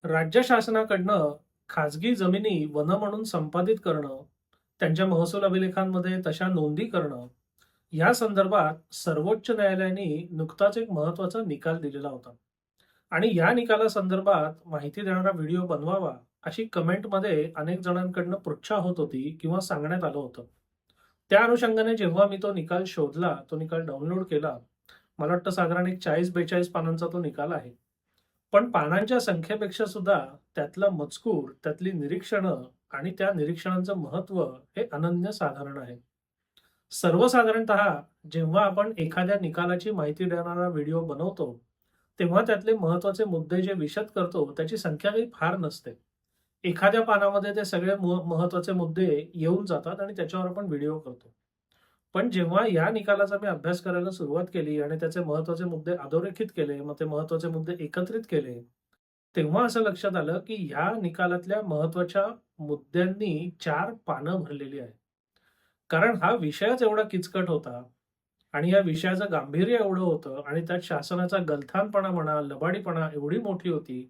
राज्य शासनाकडनं खाजगी जमिनी वन म्हणून संपादित करणं, त्यांच्या महसूल अभिलेखांमध्ये तशा नोंदी करणं, या संदर्भात सर्वोच्च न्यायालयाने नुकताच एक महत्वाचा निकाल दिलेला होता. आणि या निकालासंदर्भात माहिती देणारा व्हिडिओ बनवावा अशी कमेंटमध्ये अनेक जणांकडनं पृच्छा होत होती किंवा सांगण्यात आलं होतं. त्या अनुषंगाने जेव्हा मी तो निकाल शोधला, तो निकाल डाउनलोड केला, मला वाटतं साधारण एक 40-42 पानांचा तो निकाल आहे. पण पानांच्या संख्येपेक्षा सुद्धा त्यातला मजकूर, त्यातली निरीक्षणं आणि त्या निरीक्षणांचं महत्त्व हे अनन्यसाधारण आहे. सर्वसाधारणतः जेव्हा आपण एखाद्या निकालाची माहिती देणारा व्हिडिओ बनवतो, तेव्हा त्यातले महत्त्वाचे मुद्दे जे विशद करतो, त्याची संख्या काही फार नसते. एखाद्या पानामध्ये ते सगळे महत्त्वाचे मुद्दे येऊन जातात आणि त्याच्यावर आपण व्हिडिओ करतो. पण जेव्हा या निकालाचा मी अभ्यास करायला सुरुवात केली आणि त्याचे महत्त्वाचे मुद्दे अधोरेखित केले, मग ते महत्त्वाचे मुद्दे एकत्रित केले, तेव्हा असं लक्षात आलं, की ह्या निकालातल्या महत्त्वाच्या मुद्द्यांनी 4 पानं भरलेली आहेत. कारण हा विषयच एवढा किचकट होता आणि या विषयाचं गांभीर्य एवढं होतं आणि त्यात शासनाचा गलथानपणा म्हणा, लबाडीपणा एवढी मोठी होती,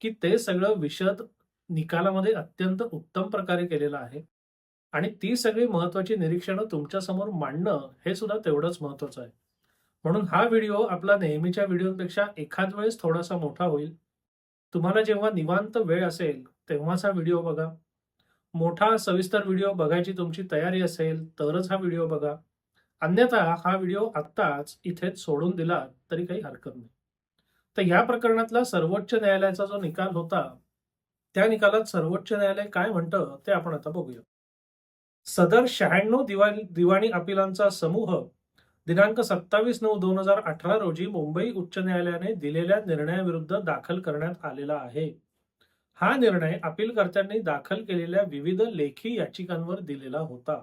की ते सगळं विशद निकालामध्ये अत्यंत उत्तम प्रकारे केलेलं आहे. आणि ती सगळी महत्त्वाची निरीक्षणं तुमच्यासमोर मांडणं हे सुद्धा तेवढंच महत्त्वाचं आहे. म्हणून हा व्हिडिओ आपला नेहमीच्या व्हिडिओपेक्षा एखाद वेळेस थोडासा मोठा होईल. तुम्हाला जेव्हा निवांत वेळ असेल तेव्हाच हा व्हिडिओ बघा. मोठा सविस्तर व्हिडिओ बघायची तुमची तयारी असेल तरच हा व्हिडिओ बघा. अन्यथा हा व्हिडिओ आत्ताच इथेच सोडून दिला तरी काही हरकत नाही. तर या प्रकरणातला सर्वोच्च न्यायालयाचा जो निकाल होता, त्या निकालात सर्वोच्च न्यायालय काय म्हणतं ते आपण आता बघूया. सदर 96 दिवाणी अपिलांचा समूह दिनांक 27/9/2018 रोजी मुंबई उच्च न्यायालयाने दिलेल्या निर्णयाविरुद्ध दाखल करण्यात आलेला आहे. हा निर्णय अपीलकर्त्यांनी दाखल केलेल्या विविध लेखी याचिकांवर दिलेला होता.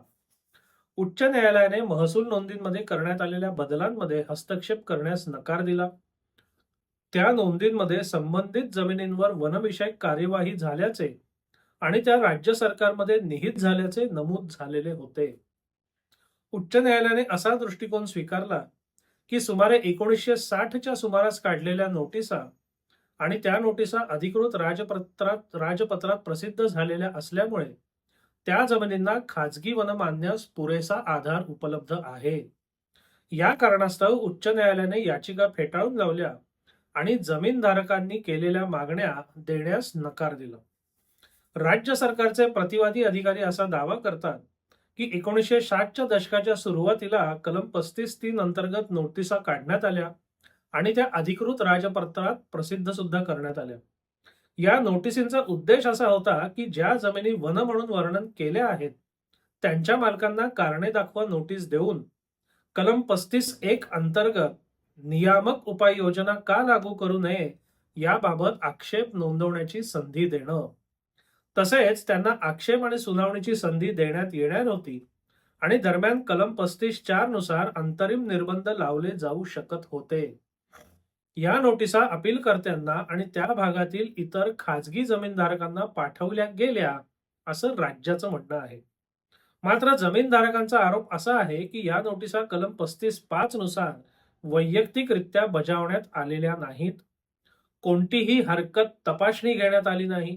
उच्च न्यायालयाने महसूल नोंदींमध्ये करण्यात आलेल्या बदलांमध्ये हस्तक्षेप करण्यास नकार दिला. त्या नोंदींमध्ये संबंधित जमिनींवर वनविषयक कार्यवाही झाल्याचे आणि त्या राज्य सरकारमध्ये निहित झाल्याचे नमूद झालेले होते. उच्च न्यायालयाने असा दृष्टिकोन स्वीकारला की सुमारे 1960च्या सुमारास काढलेल्या नोटिसा आणि त्या नोटिसा अधिकृत राजपत्रात प्रसिद्ध झालेल्या असल्यामुळे त्या जमिनींना खाजगी वन मानण्यास पुरेसा आधार उपलब्ध आहे. या कारणास्तव उच्च न्यायालयाने याचिका फेटाळून लावल्या आणि जमीनधारकांनी केलेल्या मागण्या देण्यास नकार दिला. राज्य सरकारचे प्रतिवादी अधिकारी असा दावा करतात की 1960च्या दशकाच्या सुरुवातीला कलम 35(3) अंतर्गत नोटिसा काढण्यात आल्या आणि त्या अधिकृत राजपत्रात प्रसिद्ध सुद्धा करण्यात आल्या. या नोटिसींचा उद्देश असा होता की ज्या जमिनी वन म्हणून वर्णन केल्या आहेत त्यांच्या मालकांना कारणे दाखवा नोटीस देऊन कलम 35(1) अंतर्गत नियामक उपाययोजना का लागू करू नये याबाबत आक्षेप नोंदवण्याची संधी देणं. तसेच त्यांना आक्षेप आणि सुनावणीची संधी देण्यात येणार नव्हती आणि दरम्यान कलम 35(4) नुसार अंतरिम निर्बंध लावले जाऊ शकत होते. या नोटिसा अपीलकर्त्यांना आणि त्या भागातील इतर खाजगी जमीनधारकांना पाठवल्या गेल्या असं राज्याचं म्हणणं आहे. मात्र जमीनधारकांचा आरोप असा आहे की या नोटिसा कलम 35(5) नुसार वैयक्तिकरित्या बजावण्यात आलेल्या नाहीत. कोणतीही हरकत तपासणी घेण्यात आली नाही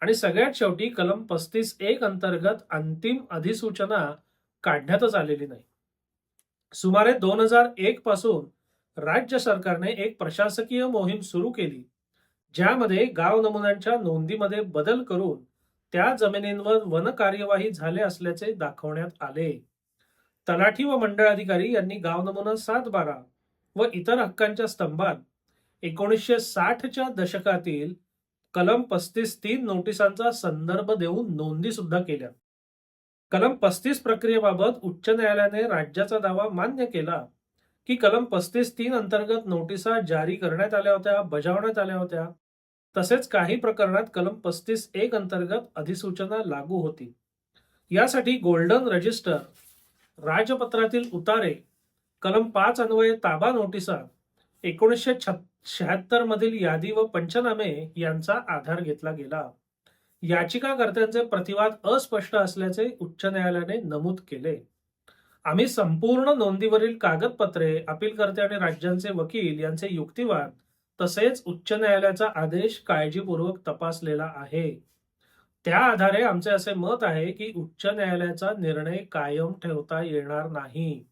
आणि सगळ्यात शेवटी कलम 35(1) अंतर्गत अंतिम अधिसूचना काढण्यातच आलेली नाही. सुमारे 2001 पासून राज्य सरकारने एक प्रशासकीय मोहीम सुरू केली, ज्यामध्ये गाव नमुन्यांच्या नोंदीमध्ये बदल करून त्या जमिनींवर वन कार्यवाही झाले असल्याचे दाखवण्यात आले. तलाठी व मंडळ अधिकारी यांनी गाव नमुना 7-12 व इतर हक्कांच्या स्तंभात 1960च्या दशकातील कलम 35(3) नोटिसांचा संदर्भ देऊन नोंदी सुद्धा केल्या. कलम 35 प्रक्रियेबाबत उच्च न्यायालयाने राज्याचा दावा मान्य केला की कलम 35(3) अंतर्गत नोटिसा जारी करण्यात आल्या होत्या, बजावण्यात आल्या होत्या. तसेच काही प्रकरणात कलम 35(1) अंतर्गत अधिसूचना लागू होती. यासाठी गोल्डन रजिस्टर, राजपत्रातील उतारे, कलम 5 अन्वये ताबा नोटिसा, 1976 मधील यादी व पंचनामे यांचा आधार घेतला गेला. याचिकाकर्त्यांचे प्रतिवाद अस्पष्ट असल्याचे उच्च न्यायालयाने नमूद केले. आम्ही संपूर्ण नोंदीवरील कागदपत्रे, अपीलकर्ते आणि राज्यांचे वकील यांचे युक्तिवाद तसेच उच्च न्यायालयाचा आदेश काळजीपूर्वक तपासलेला आहे. त्या आधारे आमचे असे मत आहे की उच्च न्यायालयाचा निर्णय कायम ठेवता येणार नाही.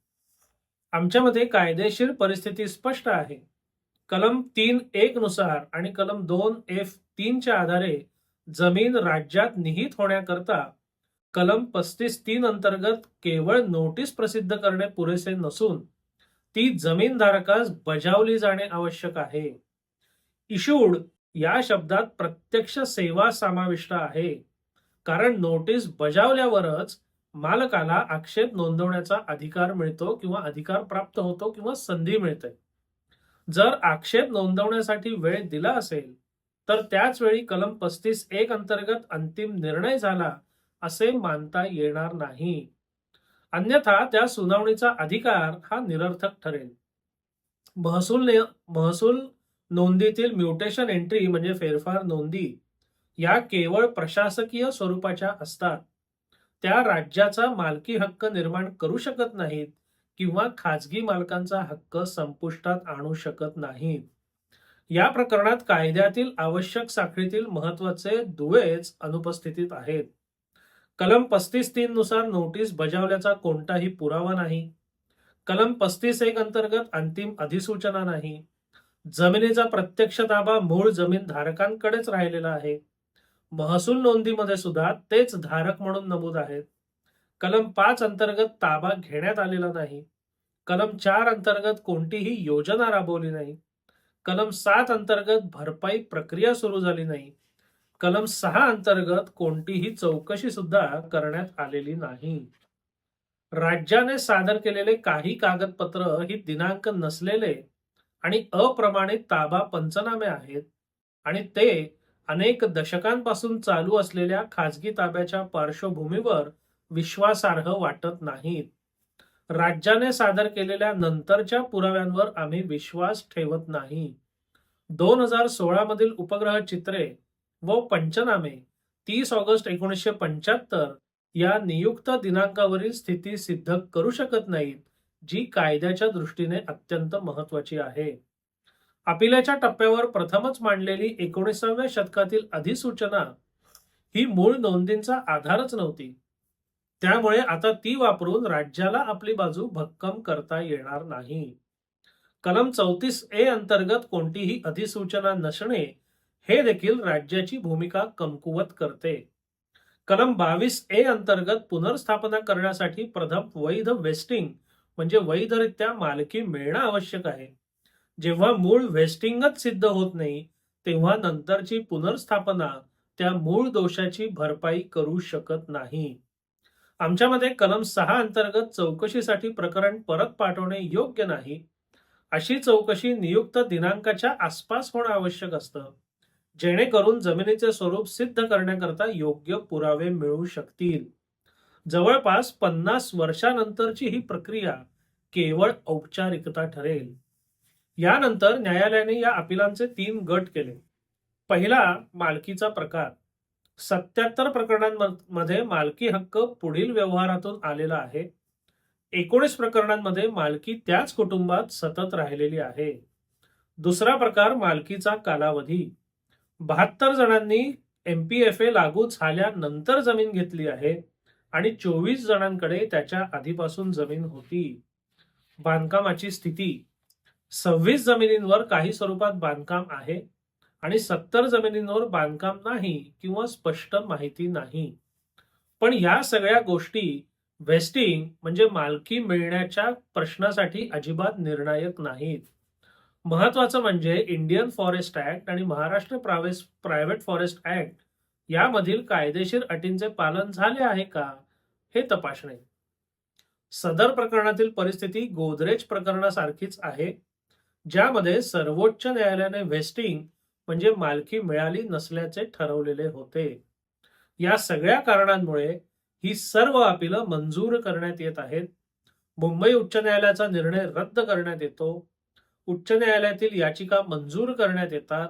आमच्यामध्ये कायदेशीर परिस्थिती स्पष्ट आहे. कलम 3(1) नुसार आणि कलम 2(f)(3) च्या आधारे जमीन राज्यात निहित होण्याकरता कलम 35(3) अंतर्गत केवळ नोटीस प्रसिद्ध करणे पुरेसे नसून ती जमीनधारकास बजावली जाणे आवश्यक आहे. इशूड या शब्दात प्रत्यक्ष सेवा समाविष्ट आहे, कारण नोटीस बजावल्यावरच मालकाला आक्षेप नोंदवण्याचा अधिकार मिळतो किंवा अधिकार प्राप्त होतो किंवा संधी मिळते. जर आक्षेप नोंदवण्यासाठी वेळ दिला असेल तर त्याच वेळी कलम 35(1) अंतर्गत अंतिम निर्णय झाला असे मानता येणार नाही. अन्यथा त्या सुनावणीचा अधिकार हा निरर्थक ठरेल. महसूल नोंदीतील म्युटेशन एंट्री म्हणजे फेरफार नोंदी या केवळ प्रशासकीय स्वरूपाच्या असतात. त्या राज्याचा मालकी हक्क निर्माण करू शकत नाहीत किंवा खाजगी मालकांचा हक्क संपुष्टात आणू शकत नाहीत. या प्रकरणात कायद्यातील आवश्यक साखळीतील महत्वाचे दुवेच अनुपस्थितीत आहेत. कलम 35(3) नुसार नोटीस बजावल्याचा कोणताही पुरावा नाही. कलम 35(1) अंतर्गत अंतिम अधिसूचना नाही. जमिनीचा प्रत्यक्ष ताबा मूळ जमीन धारकांकडेच राहिलेला आहे. महसूल नोंदीमध्ये सुद्धा तेच धारक म्हणून नमूद आहेत. कलम 5 अंतर्गत ताबा घेण्यात आलेला नाही. कलम 4 अंतर्गत कोणतीही योजना राबवली नाही. कलम 7 अंतर्गत भरपाई प्रक्रिया सुरू झाली नाही. कलम 6 अंतर्गत कोणतीही चौकशी सुद्धा करण्यात आलेली नाही. राज्याने सादर केलेले काही कागदपत्र ही दिनांक नसलेले आणि अप्रमाणित ताबा पंचनामे आहेत आणि ते अनेक दशकांपासून चालू असलेल्या खाजगी ताब्याच्या पार्श्वभूमीवर विश्वासार्ह वाटत नाहीत. राज्याने सादर केलेल्या नंतरच्या पुराव्यांवर आम्ही विश्वास ठेवत नाही. 2016 मधील उपग्रह चित्रे व पंचनामे 30 ऑगस्ट 1975 या नियुक्त दिनांकावरील स्थिती सिद्ध करू शकत नाहीत, जी कायद्याच्या दृष्टीने अत्यंत महत्वाची आहे. अपिलाच्या टप्प्यावर प्रथमच मांडलेली 19व्या शतकातील अधिसूचना ही मूळ नोंदींचा आधारच नव्हती. त्यामुळे आता ती वापरून राज्याला आपली बाजू भक्कम करता येणार नाही. कलम 34(a) अंतर्गत कोणतीही अधिसूचना नसणे हे देखील राज्याची भूमिका कमकुवत करते. कलम 22(a) अंतर्गत पुनर्स्थापना करण्यासाठी प्रथम वैध वेस्टिंग म्हणजे वैधरित्या मालकी मिळणं आवश्यक आहे. जेव्हा मूळ वेस्टिंगच सिद्ध होत नाही तेव्हा नंतरची पुनर्स्थापना त्या मूळ दोषाची भरपाई करू शकत नाही. आमच्यामध्ये कलम 6 अंतर्गत चौकशीसाठी प्रकरण परत पाठवणे योग्य नाही. अशी चौकशी नियुक्त दिनांकाच्या आसपास होणं आवश्यक असतं, जेणेकरून जमिनीचे स्वरूप सिद्ध करण्याकरता योग्य पुरावे मिळू शकतील. जवळपास 50 वर्षानंतरची ही प्रक्रिया केवळ औपचारिकता ठरेल. यानंतर न्यायालयाने या अपिलांचे 3 गट केले. पहिला, मालकीचा प्रकार. 77 प्रकरणांमध्ये मालकी हक्क पुढील व्यवहारातून आलेला आहे. 19 प्रकरणांमध्ये मालकी त्याच कुटुंबात सतत राहिलेली आहे. दुसरा प्रकार, मालकीचा कालावधी. 72 जणांनी MPFA लागू झाल्यानंतर जमीन घेतली आहे आणि 24 जणांकडे त्याच्या आधीपासून जमीन होती. बांधकामाची स्थिती. 26 जमिनींवर काही स्वरूपात बांधकाम आहे आणि 70 जमिनींवर बांधकाम नाही किंवा स्पष्ट माहिती नाही. पण या सगळ्या गोष्टी वेस्टिंग म्हणजे मालकी मिळण्याच्या प्रश्नासाठी अजिबात निर्णायक नाहीत. महत्वाचं म्हणजे इंडियन फॉरेस्ट ऍक्ट आणि महाराष्ट्र प्रायव्हेट फॉरेस्ट ऍक्ट यामधील कायदेशीर अटींचे पालन झाले आहे का हे तपासणे. सदर प्रकरणातील परिस्थिती गोदरेज प्रकरणासारखीच आहे, ज्यामध्ये सर्वोच्च न्यायालयाने वेस्टिंग म्हणजे मालकी मिळाली नसल्याचे ठरवलेले होते. या सगळ्या कारणांमुळे ही सर्व अपिलं मंजूर करण्यात येत आहेत. मुंबई उच्च न्यायालयाचा निर्णय रद्द करण्यात येतो. उच्च न्यायालयातील याचिका मंजूर करण्यात येतात.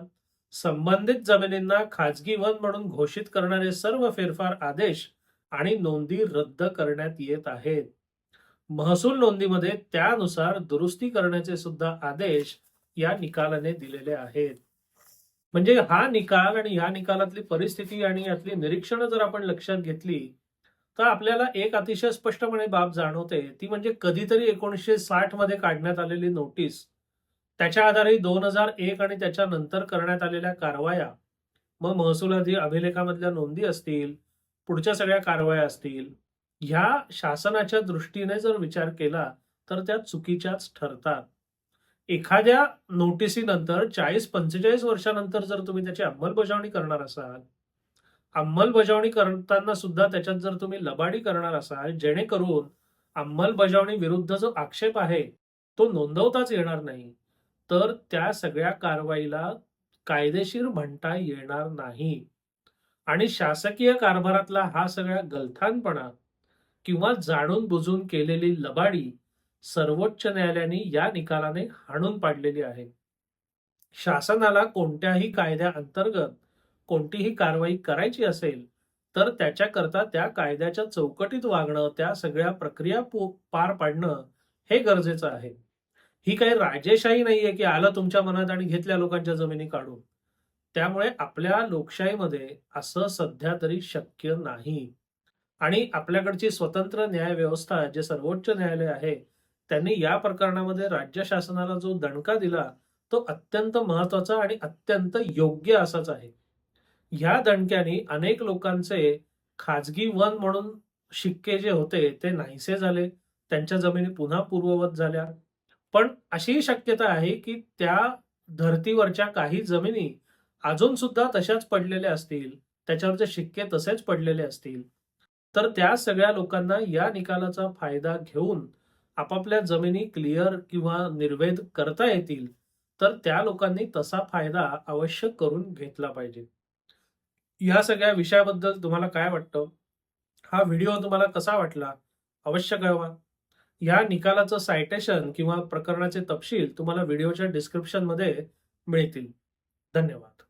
संबंधित जमिनींना खाजगी वन म्हणून घोषित करणारे सर्व फेरफार आदेश आणि नोंदी रद्द करण्यात येत आहेत. महसूल नोंदीमध्ये त्यानुसार दुरुस्ती करण्याचे सुद्धा आदेश या निकालाने दिलेले आहेत. म्हणजे हा निकाल आणि ह्या निकालातली परिस्थिती आणि यातली निरीक्षणं जर आपण लक्षात घेतली, तर आपल्याला एक अतिशय स्पष्टपणे बाब जाणवते. ती म्हणजे कधीतरी 1960 मध्ये काढण्यात आलेली नोटीस, त्याच्या आधारे 2001 आणि त्याच्यानंतर करण्यात आलेल्या कारवाया, मग महसूल अभिलेखामधल्या नोंदी असतील, पुढच्या सगळ्या कारवाया असतील, ह्या शासनाच्या दृष्टीने जर विचार केला, तर त्या चुकीच्याच ठरतात. एखाद्या नोटिसीनंतर 40-45 वर्षानंतर जर तुम्ही त्याची अंमलबजावणी करणार असाल, अंमलबजावणी करताना सुद्धा त्याच्यात जर तुम्ही लबाडी करणार असाल, जेणेकरून अंमलबजावणी विरुद्ध जो आक्षेप आहे, तो नोंदवताच येणार नाही, तर त्या सगळ्या कारवाईला कायदेशीर म्हणता येणार नाही. आणि शासकीय कारभारातला हा सगळा गलथानपणा किंवा जाणून-बुजून केलेली लबाडी सर्वोच्च न्यायालयाने या निकालाने हाणून पाडलेली आहे. शासनाला कोणत्याही कायद्याअंतर्गत कोणतीही कारवाई करायची असेल, तर त्याच्याकरता त्या कायद्याच्या चौकटीत वागणं, त्या सगळ्या प्रक्रिया पार पाडणं हे गरजेचं आहे. ही काही राजेशाही नाहीये, की आलं तुमच्या मनात आणि घेतल्या लोकांच्या जमिनी काढून. त्यामुळे आपल्या लोकशाहीमध्ये असं सध्या तरी शक्य नाही. आणि आपल्याकडची स्वतंत्र न्यायव्यवस्था जे सर्वोच्च न्यायालय आहे, त्यांनी या प्रकरणामध्ये राज्य शासनाला जो दणका दिला, तो अत्यंत महत्वाचा आणि अत्यंत योग्य असाच आहे. ह्या दणक्याने अनेक लोकांचे खाजगी वन म्हणून शिक्के जे होते ते नाहीसे झाले. त्यांच्या जमिनी पुन्हा पूर्ववत झाल्या. पण अशीही शक्यता आहे, की त्या धर्तीवरच्या काही जमिनी अजून सुद्धा तशाच पडलेल्या असतील. त्याच्यावरचे शिक्के तसेच पडलेले असतील. तर त्या सगळ्या लोकांना या निकालाचा फायदा घेऊन आपापल्या जमिनी क्लिअर किंवा निर्वेद करता येतील. तर त्या लोकांनी तसा फायदा अवश्य करून घेतला पाहिजे. या सगळ्या विषयाबद्दल तुम्हाला काय वाटतं? हा व्हिडिओ तुम्हाला कसा वाटला? अवश्य कळवा. या निकालाचं सायटेशन किंवा प्रकरणाचे तपशील तुम्हाला व्हिडिओच्या डिस्क्रिप्शनमध्ये मिळतील. धन्यवाद.